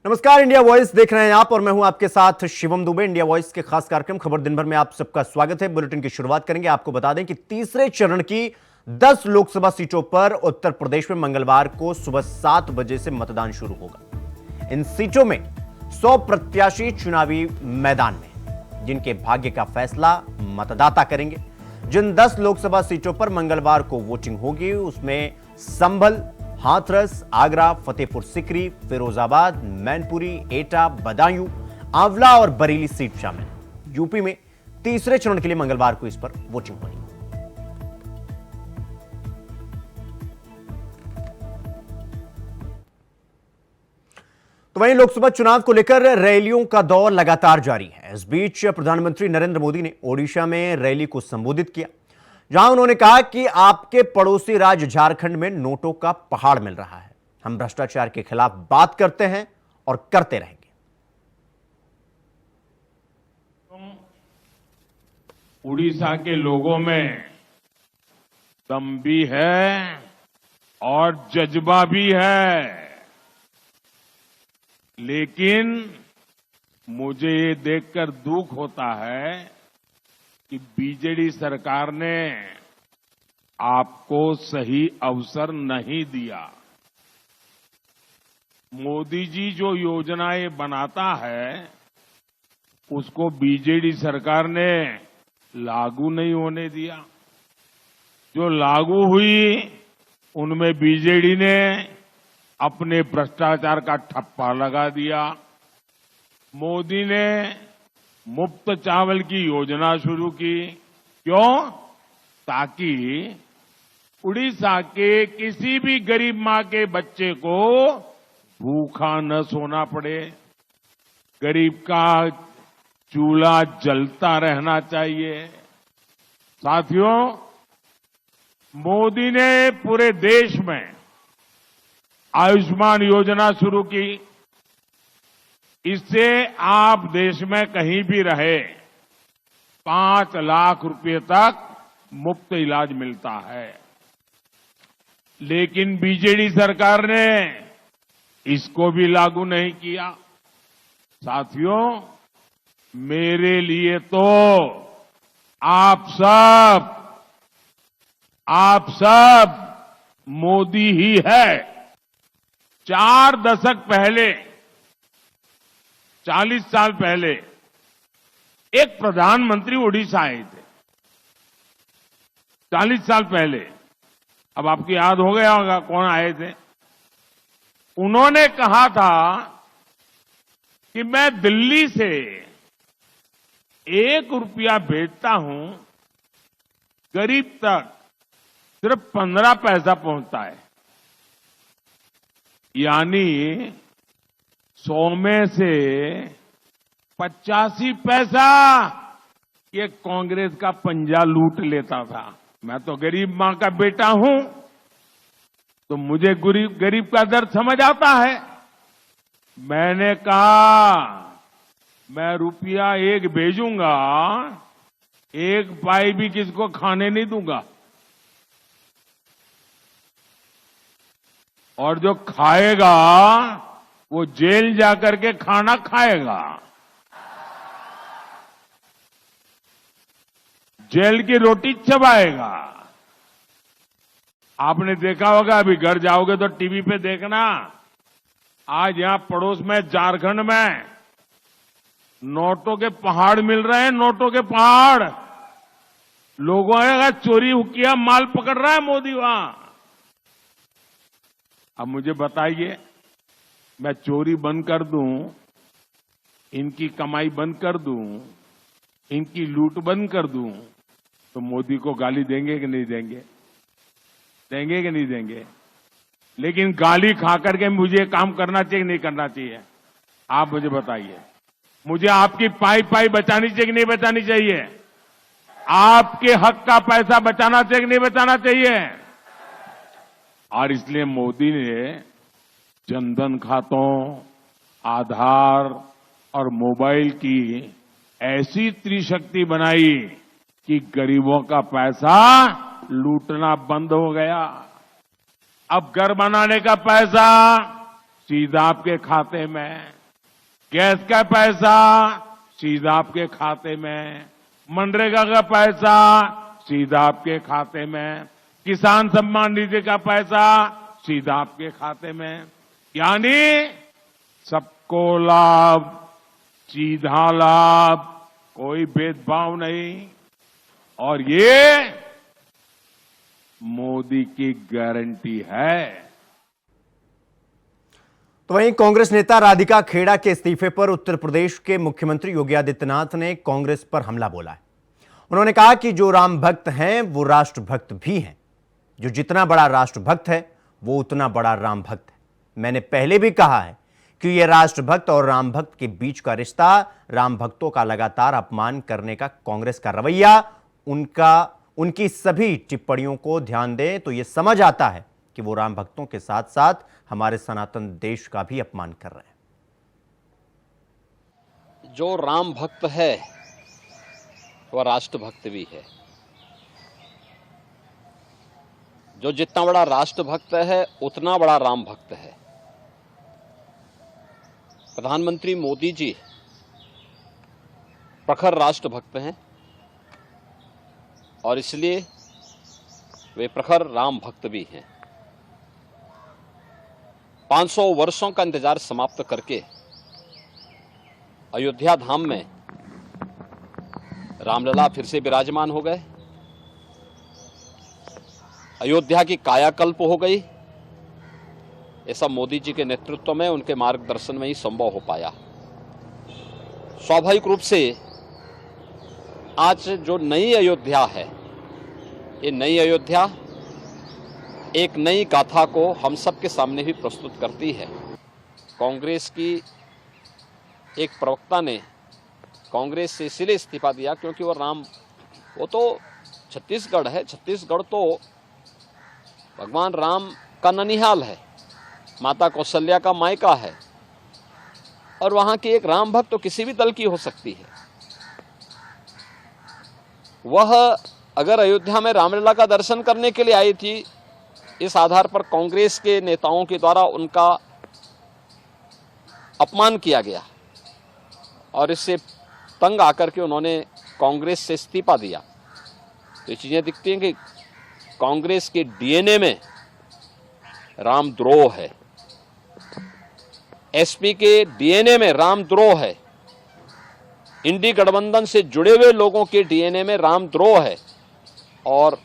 नमस्कार, India voice देख रहे हैं आप और मैं हूं आपके साथ शिवम दुबे। इंडिया वॉइस के खास कार्यक्रम खबर दिन भर में आप सबका स्वागत है। बुलेटिन की शुरुआत करेंगे। आपको बता दें कि तीसरे चरण की 10 लोकसभा सीटों पर उत्तर प्रदेश में मंगलवार को सुबह 7 बजे से मतदान शुरू होगा। इन सीटों में 100 प्रत्याशी चुनावी मैदान में, जिनके भाग्य का फैसला मतदाता करेंगे। जिन 10 लोकसभा सीटों पर मंगलवार को वोटिंग होगी उसमें संभल, हाथरस, आगरा, फतेहपुर सीकरी, फिरोजाबाद, मैनपुरी, एटा, बदायूं, आंवला और बरेली सीट शामिल। यूपी में तीसरे चरण के लिए मंगलवार को इस पर वोटिंग होगी। तो वहीं लोकसभा चुनाव को लेकर रैलियों का दौर लगातार जारी है। इस बीच प्रधानमंत्री नरेंद्र मोदी ने ओडिशा में रैली को संबोधित किया, जहां उन्होंने कहा कि आपके पड़ोसी राज्य झारखंड में नोटों का पहाड़ मिल रहा है। हम भ्रष्टाचार के खिलाफ बात करते हैं और करते रहेंगे। उड़ीसा के लोगों में दम भी है और जज्बा भी है, लेकिन मुझे ये देखकर दुख होता है कि बीजेडी सरकार ने आपको सही अवसर नहीं दिया। मोदी जी जो योजनाएं बनाता है उसको बीजेडी सरकार ने लागू नहीं होने दिया। जो लागू हुई उनमें बीजेडी ने अपने भ्रष्टाचार का ठप्पा लगा दिया। मोदी ने मुफ्त चावल की योजना शुरू की। क्यों? ताकि उड़ीसा के किसी भी गरीब मां के बच्चे को भूखा न सोना पड़े, गरीब का चूल्हा जलता रहना चाहिए। साथियों, मोदी ने पूरे देश में आयुष्मान योजना शुरू की। इससे आप देश में कहीं भी रहे 5 लाख रुपए तक मुफ्त इलाज मिलता है। लेकिन बीजेडी सरकार ने इसको भी लागू नहीं किया। साथियों, मेरे लिए तो आप सब मोदी ही है। 4 दशक पहले, 40 साल पहले एक प्रधानमंत्री उड़ीसा आए थे। 40 साल पहले, अब आपको याद हो गया होगा कौन आए थे। उन्होंने कहा था कि मैं दिल्ली से 1 रुपया भेजता हूं, गरीब तक सिर्फ 15 पैसा पहुंचता है। यानी 100 में से 85 पैसा ये कांग्रेस का पंजा लूट लेता था। मैं तो गरीब मां का बेटा हूं, तो मुझे गरीब का दर्द समझ आता है। मैंने कहा मैं रुपया 1 भेजूंगा, 1 पाई भी किसको खाने नहीं दूंगा, और जो खाएगा वो जेल जाकर के खाना खाएगा, जेल की रोटी चबाएगा। आपने देखा होगा, अभी घर जाओगे तो टीवी पे देखना, आज यहां पड़ोस में झारखंड में नोटों के पहाड़ मिल रहे हैं। नोटों के पहाड़। लोगों ने चोरी किया माल पकड़ रहा है मोदी वहां। अब मुझे बताइए, मैं चोरी बंद कर दूं, इनकी कमाई बंद कर दूं, इनकी लूट बंद कर दूं, तो मोदी को गाली देंगे कि नहीं देंगे? देंगे कि नहीं देंगे? लेकिन गाली खा करके मुझे काम करना चाहिए नहीं करना चाहिए? आप मुझे बताइए। मुझे आपकी पाई पाई बचानी चाहिए कि नहीं बचानी चाहिए? आपके हक का पैसा बचाना चाहिए कि नहीं बचाना चाहिए? और इसलिए मोदी ने जनधन खातों, आधार और मोबाइल की ऐसी त्रिशक्ति बनाई कि गरीबों का पैसा लूटना बंद हो गया। अब घर बनाने का पैसा सीधा आपके खाते में, गैस का पैसा सीधा आपके खाते में, मनरेगा का पैसा सीधा आपके खाते में, किसान सम्मान निधि का पैसा सीधा आपके खाते में, यानी सबको लाभ, सीधा लाभ, कोई भेदभाव नहीं। और ये मोदी की गारंटी है। तो वहीं कांग्रेस नेता राधिका खेड़ा के इस्तीफे पर उत्तर प्रदेश के मुख्यमंत्री योगी आदित्यनाथ ने कांग्रेस पर हमला बोला है। उन्होंने कहा कि जो राम भक्त हैं वो राष्ट्रभक्त भी हैं। जो जितना बड़ा राष्ट्रभक्त है वो उतना बड़ा राम भक्त है। मैंने पहले भी कहा है कि यह राष्ट्रभक्त और राम भक्त के बीच का रिश्ता, राम भक्तों का लगातार अपमान करने का कांग्रेस का रवैया, उनकी सभी टिप्पणियों को ध्यान दें तो यह समझ आता है कि वो राम भक्तों के साथ साथ हमारे सनातन देश का भी अपमान कर रहे हैं। जो राम भक्त है वह राष्ट्रभक्त भी है। जो जितना बड़ा राष्ट्रभक्त है उतना बड़ा राम भक्त है। प्रधानमंत्री मोदी जी प्रखर राष्ट्रभक्त हैं और इसलिए वे प्रखर राम भक्त भी हैं। 500 वर्षों का इंतजार समाप्त करके अयोध्या धाम में रामलला फिर से विराजमान हो गए। अयोध्या की कायाकल्प हो गई। ये सब मोदी जी के नेतृत्व में, उनके मार्गदर्शन में ही संभव हो पाया। स्वाभाविक रूप से आज जो नई अयोध्या है, ये नई अयोध्या एक नई गाथा को हम सब के सामने भी प्रस्तुत करती है। कांग्रेस की एक प्रवक्ता ने कांग्रेस से इसलिए इस्तीफा दिया क्योंकि वो तो छत्तीसगढ़ है। छत्तीसगढ़ तो भगवान राम का ननिहाल है, माता कौशल्या का मायका है और वहां की एक राम भक्त तो किसी भी दल की हो सकती है। वह अगर अयोध्या में रामलला का दर्शन करने के लिए आई थी, इस आधार पर कांग्रेस के नेताओं के द्वारा उनका अपमान किया गया और इससे तंग आकर के उन्होंने कांग्रेस से इस्तीफा दिया। तो ये चीजें दिखती हैं कि कांग्रेस के डीएनए में रामद्रोह है, एसपी के डीएनए में रामद्रोह है, इंडी गठबंधन से जुड़े हुए लोगों के डीएनए में रामद्रोह है। और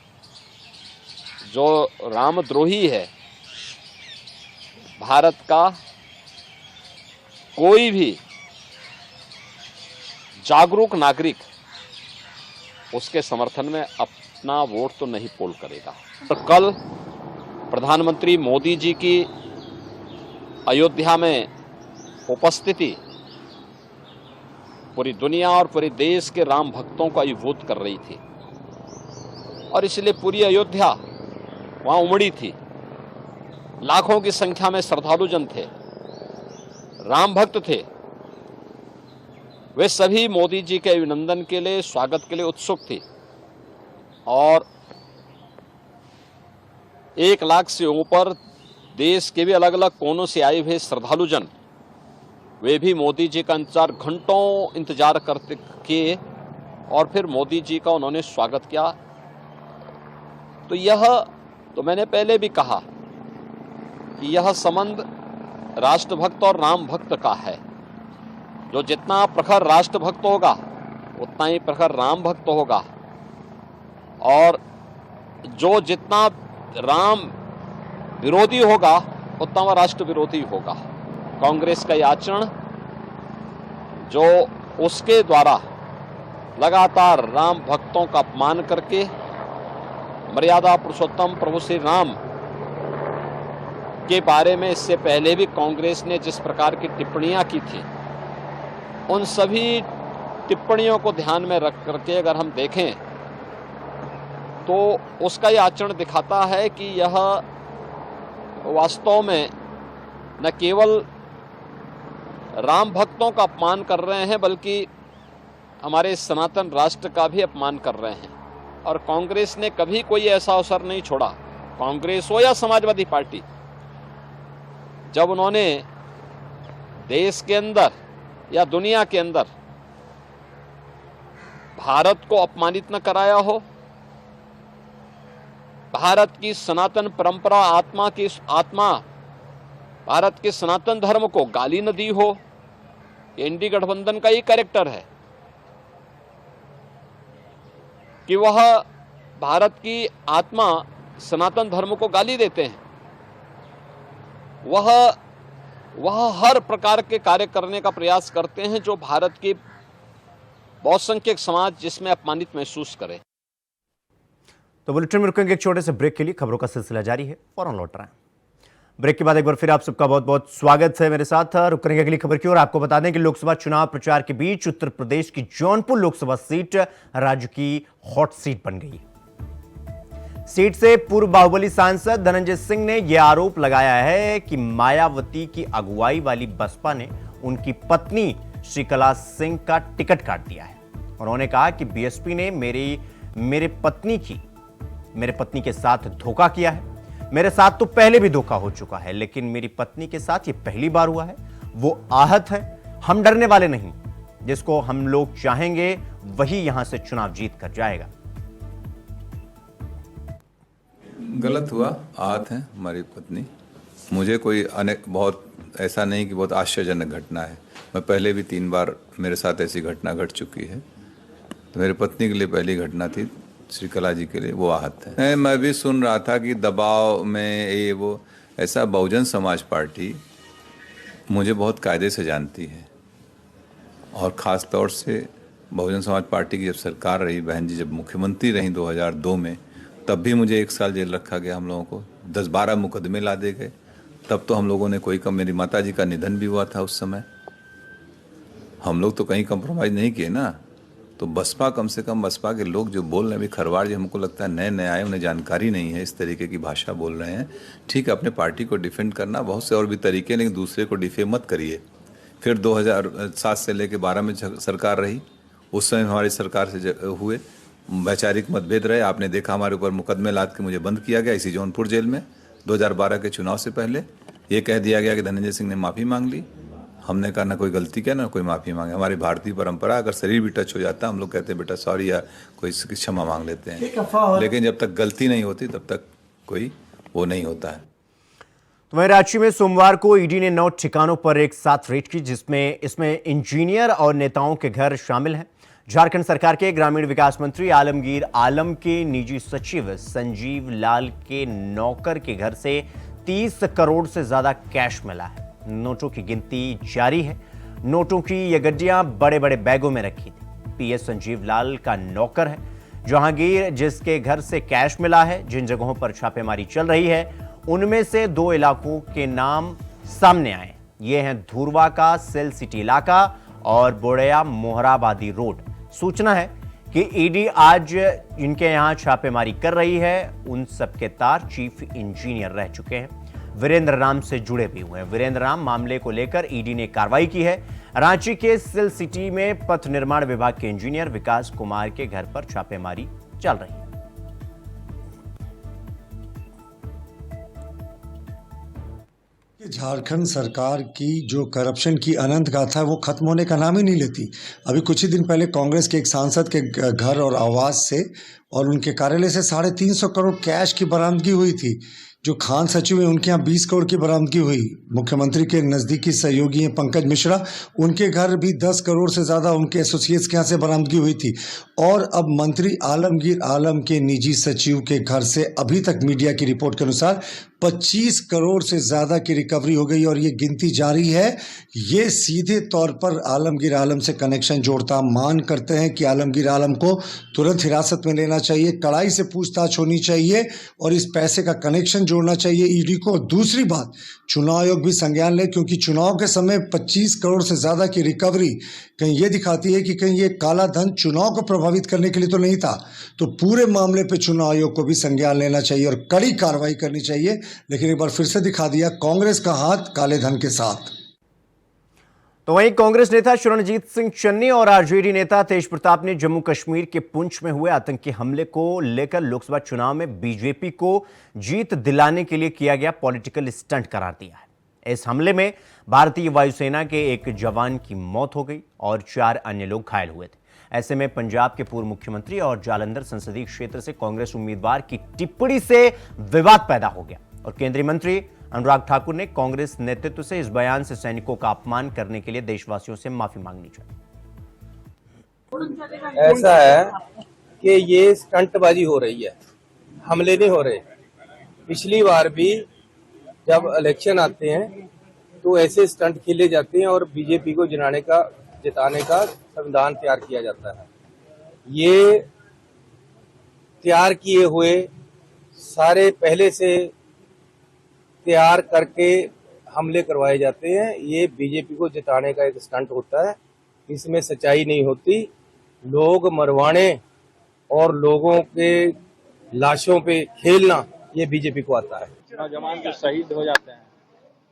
जो रामद्रोही है, भारत का कोई भी जागरूक नागरिक उसके समर्थन में अपना वोट तो नहीं पोल करेगा। तो कल प्रधानमंत्री मोदी जी की अयोध्या में उपस्थिति पूरी दुनिया और पूरे देश के राम भक्तों को अभिभूत कर रही थी और इसलिए पूरी अयोध्या वहां उमड़ी थी। लाखों की संख्या में श्रद्धालुजन थे, राम भक्त थे। वे सभी मोदी जी के अभिनंदन के लिए, स्वागत के लिए उत्सुक थे और 1 लाख से ऊपर देश के भी अलग अलग कोनों से आए हुए श्रद्धालुजन, वे भी मोदी जी का घंटों इंतजार करते किए और फिर मोदी जी का उन्होंने स्वागत किया। तो यह तो मैंने पहले भी कहा कि यह संबंध राष्ट्रभक्त और राम भक्त का है। जो जितना प्रखर राष्ट्रभक्त होगा उतना ही प्रखर राम भक्त होगा और जो जितना राम विरोधी होगा उतना वह राष्ट्र विरोधी होगा। कांग्रेस का यह आचरण जो उसके द्वारा लगातार राम भक्तों का अपमान करके मर्यादा पुरुषोत्तम प्रभु श्री राम के बारे में इससे पहले भी कांग्रेस ने जिस प्रकार की टिप्पणियां की थी, उन सभी टिप्पणियों को ध्यान में रख करके अगर हम देखें तो उसका यह आचरण दिखाता है कि यह वास्तव में न केवल राम भक्तों का अपमान कर रहे हैं बल्कि हमारे सनातन राष्ट्र का भी अपमान कर रहे हैं। और कांग्रेस ने कभी कोई ऐसा अवसर नहीं छोड़ा, कांग्रेस हो या समाजवादी पार्टी, जब उन्होंने देश के अंदर या दुनिया के अंदर भारत को अपमानित न कराया हो, भारत की सनातन परंपरा आत्मा भारत के सनातन धर्म को गाली न दी हो। ये इंडी गठबंधन का ही कैरेक्टर है कि वह भारत की आत्मा सनातन धर्म को गाली देते हैं। वह हर प्रकार के कार्य करने का प्रयास करते हैं जो भारत की बहुसंख्यक समाज जिसमें अपमानित महसूस करे। तो बुलेटिन में रुकेंगे एक छोटे से ब्रेक के लिए। खबरों का सिलसिला जारी है, फौरन लौट रहे हैं। ब्रेक के बाद एक बार फिर आप सबका बहुत बहुत स्वागत है मेरे साथ। रुक करेंगे अगली खबर की ओर। आपको बता दें कि लोकसभा चुनाव प्रचार के बीच उत्तर प्रदेश की जौनपुर लोकसभा सीट राज्य की हॉट सीट बन गई है। सीट से पूर्व बाहुबली सांसद धनंजय सिंह ने यह आरोप लगाया है कि मायावती की अगुवाई वाली बसपा ने उनकी पत्नी श्रीकला सिंह का टिकट काट दिया है। उन्होंने कहा कि बीएसपी ने मेरे पत्नी के साथ धोखा किया है। मेरे साथ तो पहले भी धोखा हो चुका है, लेकिन मेरी पत्नी के साथ ये पहली बार हुआ है। वो आहत है, हम डरने वाले नहीं। जिसको हम लोग चाहेंगे वही यहां से चुनाव जीत कर जाएगा। गलत हुआ, आहत है हमारी पत्नी। मुझे कोई बहुत ऐसा नहीं कि बहुत आश्चर्यजनक घटना है। मैं पहले भी 3 बार मेरे साथ ऐसी घटना घट चुकी है। तो मेरी पत्नी के लिए पहली घटना थी, श्रीकला जी के लिए वो आहत है। मैं भी सुन रहा था कि दबाव में ये वो ऐसा। बहुजन समाज पार्टी मुझे बहुत कायदे से जानती है और ख़ास तौर से बहुजन समाज पार्टी की जब सरकार रही, बहन जी जब मुख्यमंत्री रही 2002 में, तब भी मुझे 1 साल जेल रखा गया। हम लोगों को 10-12 मुकदमे ला दे गए। तब तो हम लोगों ने कोई कम, मेरी माता जी का निधन भी हुआ था उस समय। हम लोग तो कहीं कंप्रोमाइज़ नहीं किए ना। तो बसपा, कम से कम बसपा के लोग जो बोल रहे हैं, अभी खरवाड़ जी हमको लगता है नए आए, उन्हें जानकारी नहीं है, इस तरीके की भाषा बोल रहे हैं। ठीक है, अपने पार्टी को डिफेंड करना बहुत से और भी तरीके, लेकिन दूसरे को डिफेम मत करिए। फिर 2007 से लेकर 12 में सरकार रही, उस समय हमारी सरकार से हुए वैचारिक मतभेद रहे। आपने देखा हमारे ऊपर मुकदमे लाद के मुझे बंद किया गया इसी जौनपुर जेल में 2012 के चुनाव से पहले। ये कह दिया गया कि धनंजय सिंह ने माफ़ी मांग ली। हमने कहा ना कोई गलती किया ना कोई माफ़ी मांगे। हमारी भारतीय परंपरा, अगर शरीर भी टच हो जाता है हम लोग कहते हैं बेटा सॉरी या कोई क्षमा मांग लेते हैं, लेकिन जब तक गलती नहीं होती तब तक कोई वो नहीं होता है। तो वहीं रांची में सोमवार को ईडी ने 9 ठिकानों पर एक साथ रेड की, जिसमें इसमें इंजीनियर और नेताओं के घर शामिल हैं। झारखंड सरकार के ग्रामीण विकास मंत्री आलमगीर आलम के निजी सचिव संजीव लाल के नौकर के घर से 30 करोड़ से ज्यादा कैश मिला है। नोटों की गिनती जारी है। नोटों की ये गड्डियां बड़े बड़े बैगों में रखी थी। पीएस संजीव लाल का नौकर है जहांगीर, जिसके घर से कैश मिला है। जिन जगहों पर छापेमारी चल रही है उनमें से 2 इलाकों के नाम सामने आए। ये हैं धुरवा का सेल सिटी इलाका और बोड़या मोहराबादी रोड। सूचना है कि ईडी आज इनके यहां छापेमारी कर रही है। उन सबके तार चीफ इंजीनियर रह चुके हैं, वीरेंद्र राम से जुड़े भी हुए हैं। वीरेंद्र राम मामले को लेकर ईडी ने कार्रवाई की है। रांची के सिल सिटी में पथ निर्माण विभाग के इंजीनियर विकास कुमार के घर पर छापेमारी चल रही है। झारखंड सरकार की जो करप्शन की अनंत गाथा है वो खत्म होने का नाम ही नहीं लेती। अभी कुछ ही दिन पहले कांग्रेस के एक सांसद के घर और आवास से और उनके कार्यालय से 350 करोड़ कैश की बरामदगी हुई थी। जो खान सचिव है उनके यहाँ 20 करोड़ की बरामदगी हुई। मुख्यमंत्री के नज़दीकी सहयोगी हैं पंकज मिश्रा, उनके घर भी 10 करोड़ से ज़्यादा उनके एसोसिएट्स के यहाँ से बरामदगी हुई थी। और अब मंत्री आलमगीर आलम के निजी सचिव के घर से अभी तक मीडिया की रिपोर्ट के अनुसार 25 करोड़ से ज़्यादा की रिकवरी हो गई और ये गिनती जारी है। ये सीधे तौर पर आलमगीर आलम से कनेक्शन जोड़ता मान करते हैं कि आलमगीर आलम को तुरंत हिरासत में लेना चाहिए, कड़ाई से पूछताछ होनी चाहिए और इस पैसे का कनेक्शन जोड़ना चाहिए ईडी को। दूसरी बात, चुनाव आयोग भी संज्ञान ले, क्योंकि चुनाव के समय 25 करोड़ से ज़्यादा की रिकवरी कहीं ये दिखाती है कि कहीं ये काला धन चुनाव को प्रभावित करने के लिए तो नहीं था। तो पूरे मामले पे चुनाव आयोग को भी संज्ञान लेना चाहिए और कड़ी कार्रवाई करनी चाहिए। लेकिन एक बार फिर से दिखा दिया कांग्रेस का हाथ काले धन के साथ। तो वहीं कांग्रेस नेता शरणजीत सिंह चन्नी और आरजेडी नेता तेज प्रताप ने जम्मू कश्मीर के पुंछ में हुए आतंकी हमले को लेकर लोकसभा चुनाव में बीजेपी को जीत दिलाने के लिए किया गया पॉलिटिकल स्टंट करार दिया है। इस हमले में भारतीय वायुसेना के एक जवान की मौत हो गई और 4 अन्य लोग घायल हुए थे। ऐसे में पंजाब के पूर्व मुख्यमंत्री और जालंधर संसदीय क्षेत्र से कांग्रेस उम्मीदवार की टिप्पणी से विवाद पैदा हो गया और केंद्रीय मंत्री अनुराग ठाकुर ने कांग्रेस नेतृत्व से इस बयान से सैनिकों का अपमान करने के लिए देशवासियों से माफी मांगनी चाहिए। ऐसा है कि ये स्टंटबाजी हो रही है, हमले नहीं हो रहे। पिछली बार भी जब इलेक्शन आते हैं तो ऐसे स्टंट खेले जाते हैं और बीजेपी को जिताने का संविधान तैयार किया जाता है। ये तैयार किए हुए सारे पहले से तैयार करके हमले करवाए जाते हैं। ये बीजेपी को जिताने का एक स्टंट होता है, इसमें सच्चाई नहीं होती। लोग मरवाने और लोगों के लाशों पे खेलना ये बीजेपी को आता है। नौजवान जो शहीद हो जाते हैं,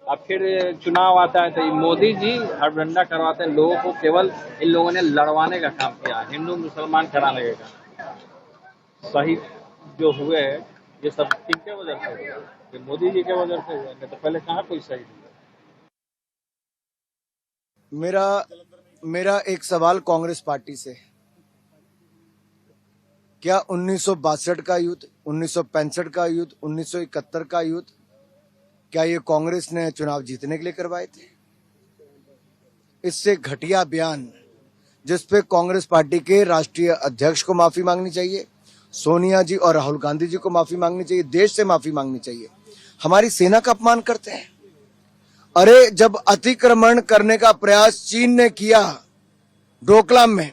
अब फिर चुनाव आता है तो मोदी जी हड़बड़ा करवाते हैं लोगों को। केवल इन लोगों ने लड़वाने का काम किया, हिंदू मुसलमान कराने का। शहीद जो हुए ये सब किनके वजह से हुए? ये मोदी जी के वजह से हुए, नहीं तो पहले कहाँ कोई शहीद हुआ। मेरा एक सवाल कांग्रेस पार्टी से, क्या 1962 का युद्ध, 1965 का युद्ध, 1971 का युद्ध, क्या ये कांग्रेस ने चुनाव जीतने के लिए करवाए थे? इससे घटिया बयान जिस पे कांग्रेस पार्टी के राष्ट्रीय अध्यक्ष को माफी मांगनी चाहिए, सोनिया जी और राहुल गांधी जी को माफी मांगनी चाहिए, देश से माफी मांगनी चाहिए। हमारी सेना का अपमान करते हैं। अरे जब अतिक्रमण करने का प्रयास चीन ने किया डोकलाम में,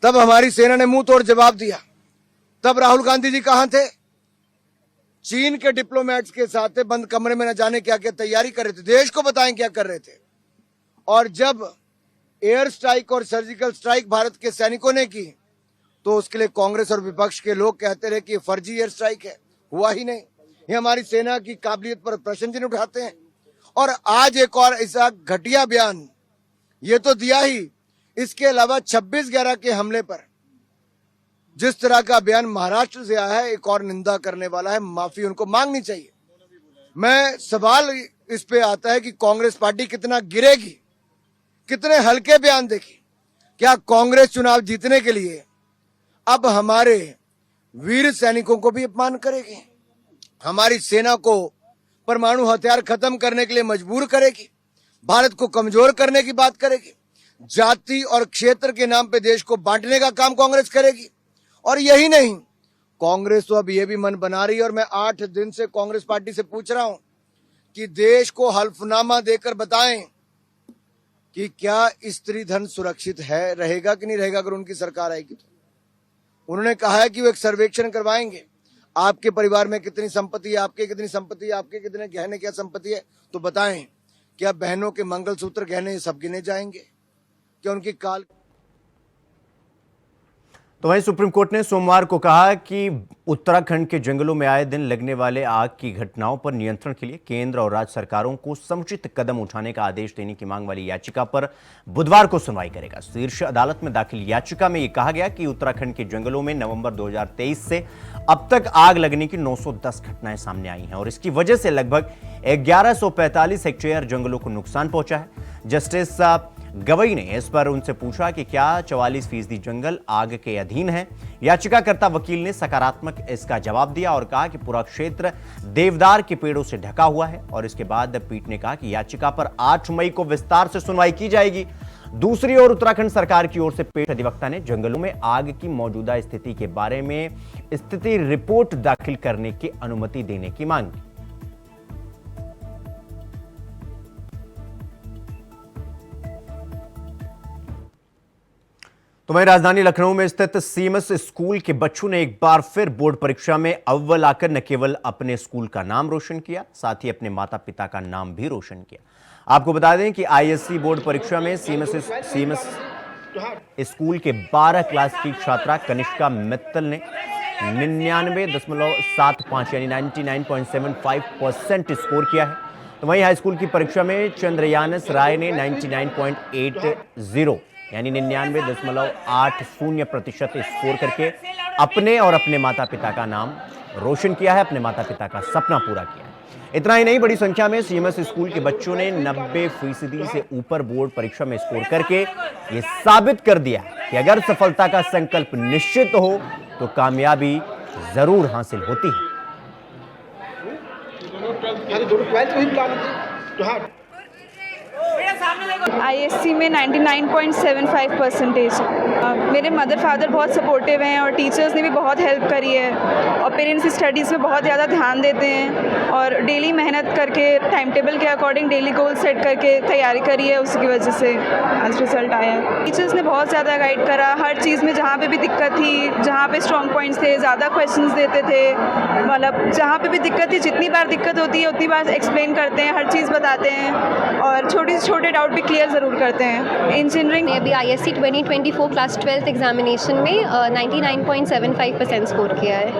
तब हमारी सेना ने मुंह तोड़ जवाब दिया। तब राहुल गांधी जी कहां थे? चीन के डिप्लोमेट्स के साथ बंद कमरे में न जाने क्या क्या तैयारी कर रहे थे, देश को बताएं क्या कर रहे थे। और जब एयर स्ट्राइक और सर्जिकल स्ट्राइक भारत के सैनिकों ने की तो उसके लिए कांग्रेस और विपक्ष के लोग कहते रहे कि फर्जी एयर स्ट्राइक है, हुआ ही नहीं। ये हमारी सेना की काबिलियत पर प्रश्न चिन्ह उठाते हैं। और आज एक और ऐसा घटिया बयान ये तो दिया ही, इसके अलावा 26/11 के हमले पर जिस तरह का बयान महाराष्ट्र से आया है, एक और निंदा करने वाला है। माफी उनको मांगनी चाहिए। मैं सवाल इस पे आता है कि कांग्रेस पार्टी कितना गिरेगी, कितने हल्के बयान देगी। क्या कांग्रेस चुनाव जीतने के लिए अब हमारे वीर सैनिकों को भी अपमान करेगी? हमारी सेना को परमाणु हथियार खत्म करने के लिए मजबूर करेगी? भारत को कमजोर करने की बात करेगी? जाति और क्षेत्र के नाम पे देश को बांटने का काम कांग्रेस करेगी? और यही नहीं, कांग्रेस तो अब ये भी मन बना रही है, और मैं 8 दिन से कांग्रेस पार्टी से पूछ रहा हूं कि देश को हल्फनामा देकर बताएं कि क्या स्त्री धन सुरक्षित है, रहेगा कि नहीं रहेगा अगर उनकी सरकार आएगी तो। उन्होंने कहा है कि वो एक सर्वेक्षण करवाएंगे, आपके परिवार में कितनी संपत्ति है, आपके कितनी संपत्ति है, आपके कितने गहने क्या संपत्ति है, तो बताएं क्या बहनों के मंगलसूत्र गहने सब गिने जाएंगे? क्या उनकी काल। तो वहीं सुप्रीम कोर्ट ने सोमवार को कहा कि उत्तराखंड के जंगलों में आए दिन लगने वाले आग की घटनाओं पर नियंत्रण के लिए केंद्र और राज्य सरकारों को समुचित कदम उठाने का आदेश देने की मांग वाली याचिका पर बुधवार को सुनवाई करेगा। शीर्ष अदालत में दाखिल याचिका में यह कहा गया कि उत्तराखंड के जंगलों में नवंबर 2023 से अब तक आग लगने की 910 घटनाएं सामने आई हैं और इसकी वजह से लगभग 1145 हेक्टेयर जंगलों को नुकसान पहुंचा है। जस्टिस गवई ने इस पर उनसे पूछा कि क्या 44% जंगल आग के अधीन है। याचिकाकर्ता वकील ने सकारात्मक इसका जवाब दिया और कहा कि पूरा क्षेत्र देवदार के पेड़ों से ढका हुआ है और इसके बाद पीठ ने कहा कि याचिका पर 8 मई को विस्तार से सुनवाई की जाएगी। दूसरी ओर उत्तराखंड सरकार की ओर से पेश अधिवक्ता ने जंगलों में आग की मौजूदा स्थिति के बारे में स्थिति रिपोर्ट दाखिल करने की अनुमति देने की मांग की। तो वहीं राजधानी लखनऊ में स्थित सीएमएस स्कूल के बच्चों ने एक बार फिर बोर्ड परीक्षा में अव्वल आकर न केवल अपने स्कूल का नाम रोशन किया, साथ ही अपने माता पिता का नाम भी रोशन किया। आपको बता दें कि आईएससी बोर्ड परीक्षा में सीएमएस स्कूल के 12 क्लास की छात्रा कनिष्का मित्तल ने 99.75 यानी 99.75% स्कोर किया है। तो वहीं हाई स्कूल की परीक्षा में चंद्रयानस राय ने 99.80 यानी 99.80% स्कोर करके अपने और अपने माता पिता का नाम रोशन किया है, अपने माता पिता का सपना पूरा किया है। इतना ही नहीं, बड़ी संख्या में सीएमएस स्कूल के बच्चों ने 90% से ऊपर बोर्ड परीक्षा में स्कोर करके ये साबित कर दिया कि अगर सफलता का संकल्प निश्चित हो तो कामयाबी जरूर हासिल होती है। ISC में 99.75%। मेरे मदर फादर बहुत सपोर्टिव हैं और टीचर्स ने भी बहुत हेल्प करी है और पेरेंट्स स्टडीज़ में बहुत ज़्यादा ध्यान देते हैं और डेली मेहनत करके टाइम टेबल के अकॉर्डिंग डेली गोल सेट करके तैयारी करी है, उसकी वजह से आज रिजल्ट आया है। टीचर्स ने बहुत ज़्यादा गाइड करा हर चीज़ में, जहाँ पे भी दिक्कत थी, जहाँ पे स्ट्रॉन्ग पॉइंट्स थे, ज़्यादा क्वेश्चंस देते थे, मतलब जहाँ पे भी दिक्कत थी, जितनी बार दिक्कत होती है उतनी बार एक्सप्लेन करते हैं, हर चीज़ बताते हैं और छोटे से छोटे डाउट भी क्लियर ज़रूर करते हैं। इंजीनियरिंग ने अभी ISC 2024 क्लास 12th एग्जामिनेशन में 99.75% स्कोर किया है।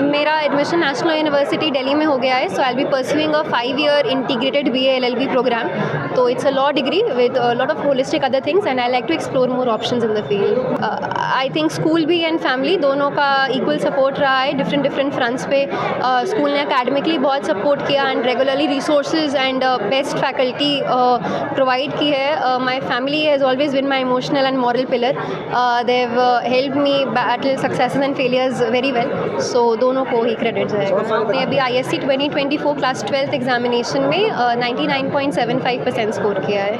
मेरा एडमिशन नेशनल यूनिवर्सिटी दिल्ली में हो गया है, so I will be pursuing a 5-year integrated BA LLB programme. तो it's a law degree with lot of holistic other things and I like to explore more options in the field. I think school भी and family दोनों का equal support रहा है different fronts पे। School ने academically बहुत support किया and regularly resources and best faculty provide की है। My family has always been my emotional and moral pillar. They have helped me battle successes and failures very well, so दोनों को ही credit जाएगा। मैं अभी ISC 2024 class 12th examination में 99.75% score किया है।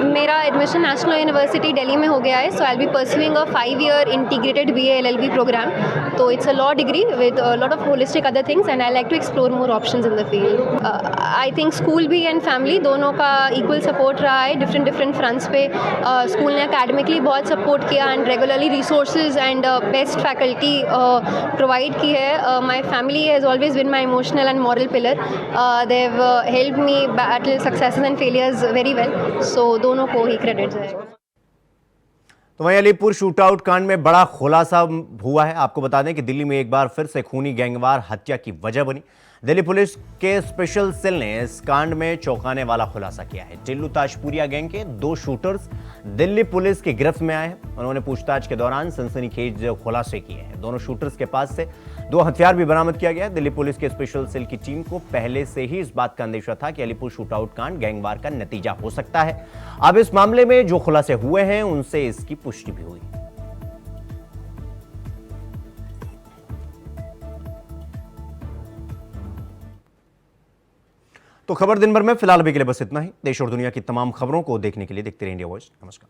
मेरा एडमिशन नेशनल यूनिवर्सिटी दिल्ली में हो गया है, so I will be pursuing a 5-year integrated BA LLB programme. तो it's a law degree with lot of holistic other things and I like to explore more options in the field. I think school भी and family दोनों का equal support रहा है different fronts पे। School ने academically बहुत support किया and regularly resources and best faculty provide की है। My family has always been my emotional and moral pillar. They have helped me battle successes and failures very well, so दोनों को ही credit जाएगा। तो वहीं Alipur shootout कांड में बड़ा खुलासा हुआ है। आपको बता दें कि दिल्ली में एक बार फिर से खूनी गैंगवार हत्या की वजह बनी। दिल्ली पुलिस के स्पेशल सेल ने इस कांड में चौंकाने वाला खुलासा किया है। टिल्लू ताजपुरिया गैंग के 2 शूटर्स दिल्ली पुलिस की गिरफ्त में आए हैं। उन्होंने पूछताछ के दौरान सनसनीखेज खुलासे किए हैं। दोनों शूटर्स के पास से 2 हथियार भी बरामद किया गया है। दिल्ली पुलिस के स्पेशल सेल की टीम को पहले से ही इस बात का अंदेशा था कि अलीपुर शूटआउट कांड गैंगवार का नतीजा हो सकता है। अब इस मामले में जो खुलासे हुए हैं उनसे इसकी पुष्टि भी हुई। तो खबर दिन भर में फिलहाल अभी के लिए बस इतना ही। देश और दुनिया की तमाम खबरों को देखने के लिए देखते रहिए इंडिया वॉइस। नमस्कार।